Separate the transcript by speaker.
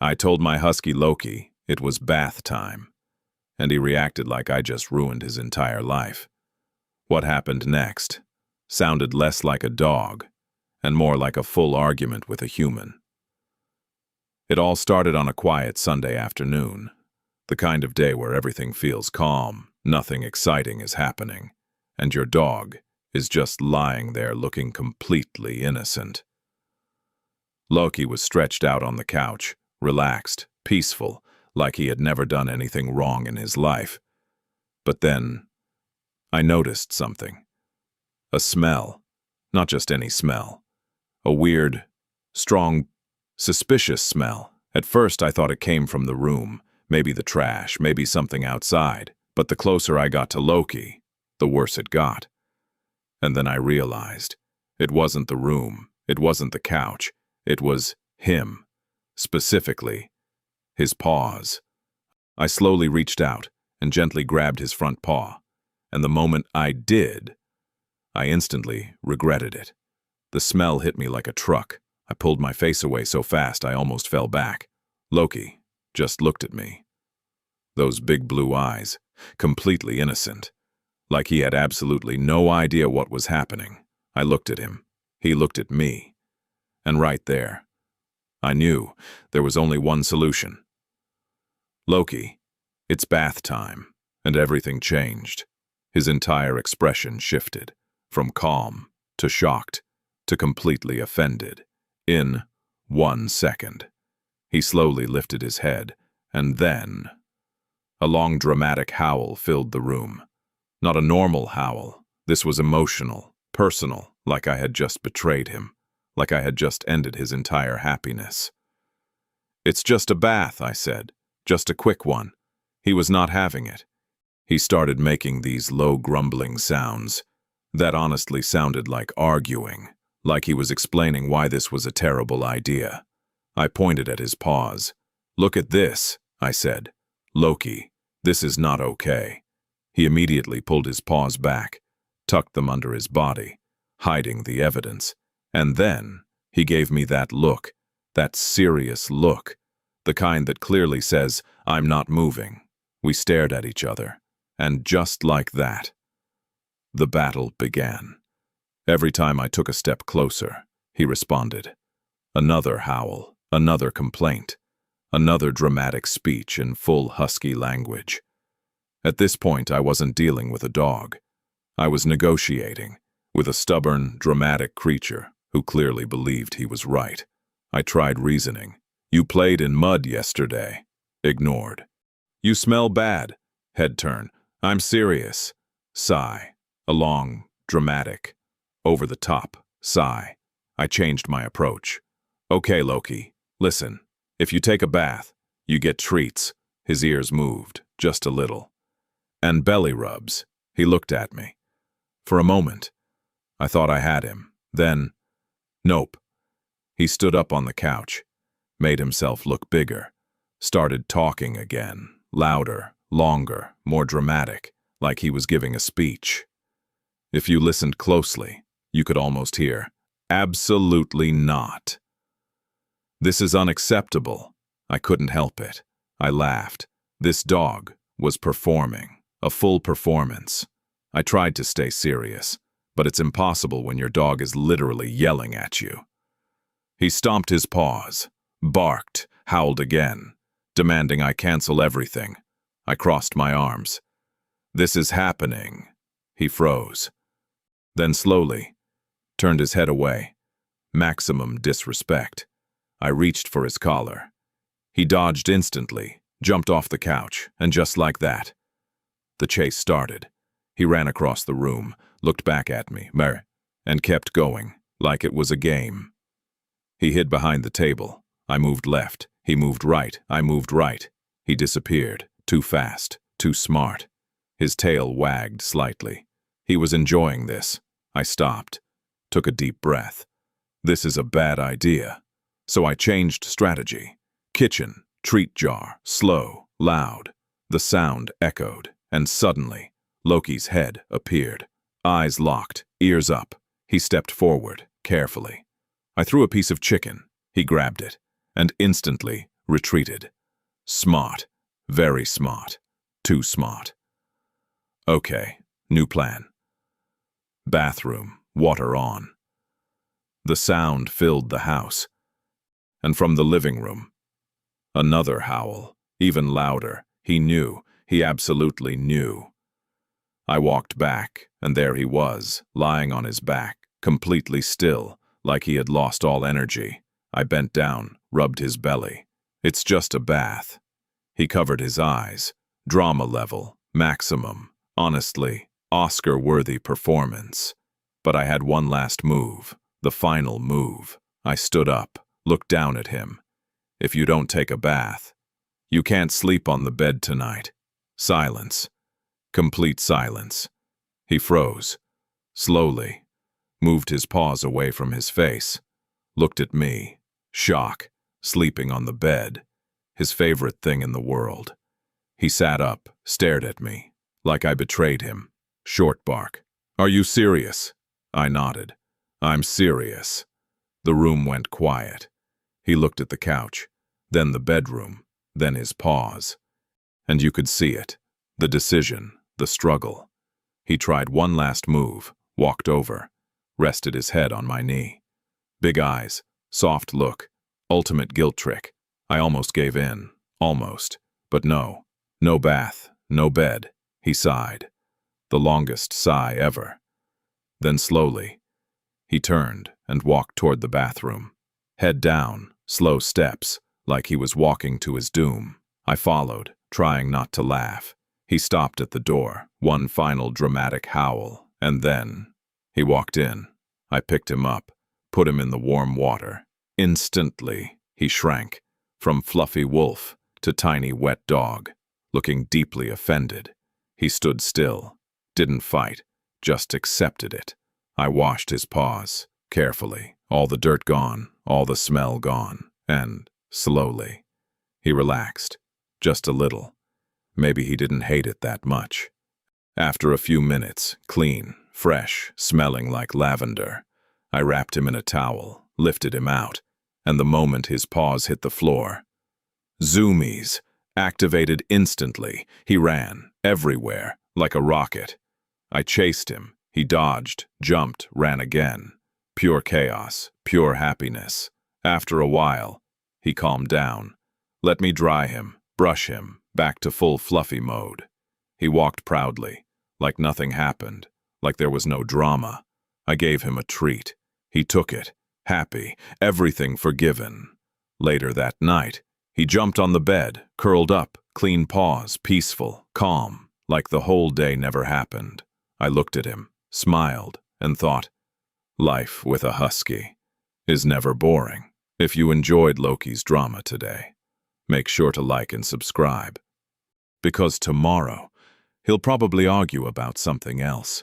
Speaker 1: I told my husky Loki it was bath time, and he reacted like I just ruined his entire life. What happened next sounded less like a dog and more like a full argument with a human. It all started on a quiet Sunday afternoon, the kind of day where everything feels calm, nothing exciting is happening, and your dog is just lying there looking completely innocent. Loki was stretched out on the couch, relaxed, peaceful, like he had never done anything wrong in his life. But then, I noticed something. A smell. Not just any smell. A weird, strong, suspicious smell. At first I thought it came from the room, maybe the trash, maybe something outside. But the closer I got to Loki, the worse it got. And then I realized, it wasn't the room, it wasn't the couch, it was him. Specifically, his paws. I slowly reached out and gently grabbed his front paw, and the moment I did, I instantly regretted it. The smell hit me like a truck. I pulled my face away so fast I almost fell back. Loki just looked at me. Those big blue eyes, completely innocent, like he had absolutely no idea what was happening. I looked at him. He looked at me. And right there, I knew there was only one solution. Loki, it's bath time, and everything changed. His entire expression shifted, from calm to shocked to completely offended, in 1 second. He slowly lifted his head, and then a long dramatic howl filled the room. Not a normal howl. This was emotional, personal, like I had just betrayed him, like I had just ended his entire happiness. "It's just a bath," I said. "Just a quick one." He was not having it. He started making these low grumbling sounds that honestly sounded like arguing, like he was explaining why this was a terrible idea. I pointed at his paws. "Look at this," I said. "Loki, this is not okay." He immediately pulled his paws back, tucked them under his body, hiding the evidence. And then he gave me that look, that serious look, the kind that clearly says, "I'm not moving." We stared at each other, and just like that, the battle began. Every time I took a step closer, he responded. Another howl, another complaint, another dramatic speech in full husky language. At this point, I wasn't dealing with a dog. I was negotiating with a stubborn, dramatic creature who clearly believed he was right. I tried reasoning. "You played in mud yesterday." Ignored. "You smell bad." Head turn. "I'm serious." Sigh. A long, dramatic, over-the-top sigh. I changed my approach. "Okay, Loki, listen. If you take a bath, you get treats." His ears moved, just a little. "And belly rubs." He looked at me. For a moment, I thought I had him. Then, nope. He stood up on the couch, made himself look bigger, started talking again, louder, longer, more dramatic, like he was giving a speech. If you listened closely, you could almost hear, "Absolutely not." "This is unacceptable." I couldn't help it. I laughed. This dog was performing, a full performance. I tried to stay serious, but it's impossible when your dog is literally yelling at you. He stomped his paws, barked, howled again, demanding I cancel everything. I crossed my arms. "This is happening." He froze. Then slowly turned his head away. Maximum disrespect. I reached for his collar. He dodged instantly, jumped off the couch, and just like that, the chase started. He ran across the room, looked back at me, and kept going, like it was a game. He hid behind the table. I moved left. He moved right. I moved right. He disappeared. Too fast. Too smart. His tail wagged slightly. He was enjoying this. I stopped. Took a deep breath. This is a bad idea. So I changed strategy. Kitchen, treat jar, slow, loud. The sound echoed, and suddenly, Loki's head appeared. Eyes locked, ears up. He stepped forward, carefully. I threw a piece of chicken. He grabbed it, and instantly retreated. Smart. Very smart. Too smart. Okay, new plan. Bathroom, water on. The sound filled the house. And from the living room, another howl, even louder. He knew. He absolutely knew. I walked back, and there he was, lying on his back, completely still, like he had lost all energy. I bent down, rubbed his belly. It's just a bath. He covered his eyes. Drama level, maximum. Honestly, Oscar-worthy performance. But I had one last move, the final move. I stood up, looked down at him. If you don't take a bath, you can't sleep on the bed tonight. Silence. Complete silence. He froze. Slowly. Moved his paws away from his face. Looked at me. Shock. Sleeping on the bed. His favorite thing in the world. He sat up, stared at me. Like I betrayed him. Short bark. Are you serious? I nodded. I'm serious. The room went quiet. He looked at the couch. Then the bedroom. Then his paws. And you could see it. The decision. The struggle. He tried one last move. Walked over. Rested his head on my knee. Big eyes. Soft look. Ultimate guilt trick. I almost gave in. Almost. But no. No bath. No bed. He sighed. The longest sigh ever. Then slowly, he turned and walked toward the bathroom. Head down, slow steps, like he was walking to his doom. I followed, trying not to laugh. He stopped at the door, one final dramatic howl, and then he walked in. I picked him up, put him in the warm water. Instantly, he shrank, from fluffy wolf to tiny wet dog, looking deeply offended. He stood still, didn't fight, just accepted it. I washed his paws, carefully, all the dirt gone, all the smell gone, and, slowly, he relaxed, just a little. Maybe he didn't hate it that much. After a few minutes, clean, fresh, smelling like lavender, I wrapped him in a towel, lifted him out, and the moment his paws hit the floor, zoomies, activated instantly. He ran, everywhere, like a rocket. I chased him. He dodged, jumped, ran again. Pure chaos, pure happiness. After a while, he calmed down. Let me dry him, brush him, back to full fluffy mode. He walked proudly, like nothing happened, like there was no drama. I gave him a treat. He took it, happy, everything forgiven. Later that night, he jumped on the bed, curled up, clean paws, peaceful, calm, like the whole day never happened. I looked at him, smiled, and thought, life with a husky is never boring. If you enjoyed Loki's drama today, make sure to like and subscribe. Because tomorrow, he'll probably argue about something else.